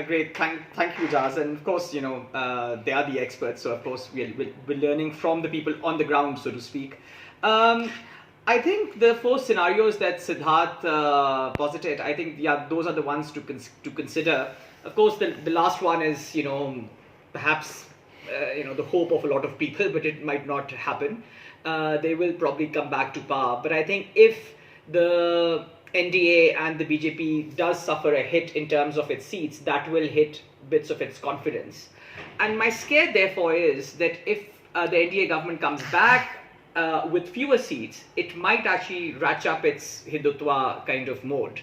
Great. Thank you, Jaz. And of course, they are the experts. So of course, we're learning from the people on the ground, so to speak. I think the four scenarios that Siddharth posited, I think, yeah, those are the ones to consider. Of course, the last one is, perhaps, the hope of a lot of people, but it might not happen. They will probably come back to power. But I think if the NDA and the BJP does suffer a hit in terms of its seats, that will hit bits of its confidence. And my scare, therefore, is that if the NDA government comes back with fewer seats, it might actually ratchet up its Hindutva kind of mode.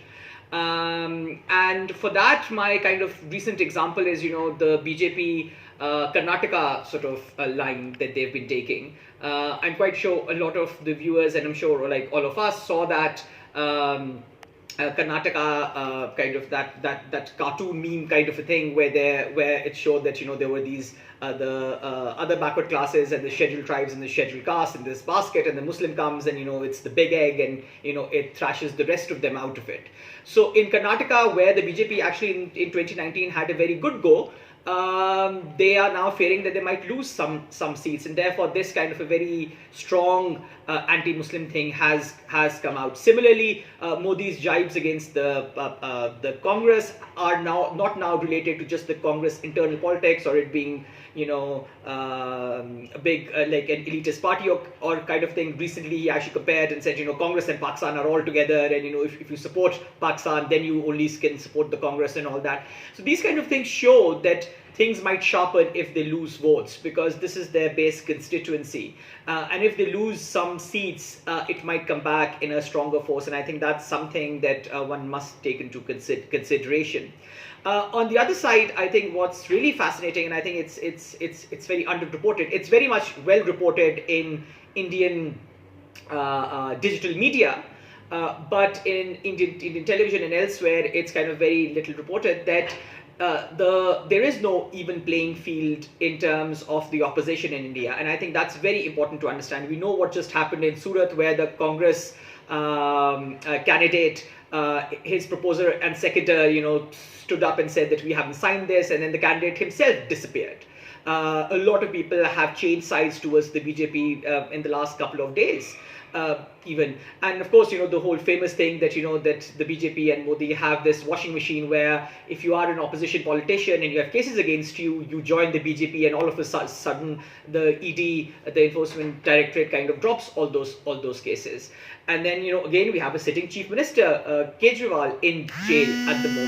And for that, my kind of recent example is, the BJP Karnataka sort of line that they've been taking. I'm quite sure a lot of the viewers, and I'm sure like all of us, saw that Karnataka kind of that cartoon meme kind of a thing where it showed that there were these the other backward classes and the scheduled tribes and the scheduled castes in this basket, and the Muslim comes and it's the big egg, and it thrashes the rest of them out of it. So in Karnataka, where the BJP actually in 2019 had a very good go, they are now fearing that they might lose some seats, and therefore this kind of a very strong anti-Muslim thing has come out. Similarly, Modi's jibes against the Congress are now not now related to just the Congress internal politics or it being a big like an elitist party or kind of thing. Recently, he actually compared and said, Congress and Pakistan are all together, and if you support Pakistan, then you only can support the Congress and all that. So these kind of things show that things might sharpen if they lose votes, because this is their base constituency. And if they lose some seats, it might come back in a stronger force. And I think that's something that one must take into consideration. On the other side, I think what's really fascinating, and I think it's very underreported. It's very much well reported in Indian digital media. But in Indian television and elsewhere, it's kind of very little reported that there is no even playing field in terms of the opposition in India, and I think that's very important to understand. We know what just happened in Surat, where the Congress candidate, his proposer and seconder, stood up and said that we haven't signed this, and then the candidate himself disappeared. A lot of people have changed sides towards the BJP in the last couple of days. Even, and of course, the whole famous thing that that the BJP and Modi have this washing machine where if you are an opposition politician and you have cases against you, you join the BJP, and all of a sudden the ED, the Enforcement Directorate, kind of drops all those cases. And then again we have a sitting chief minister, Kejriwal, in jail at the moment.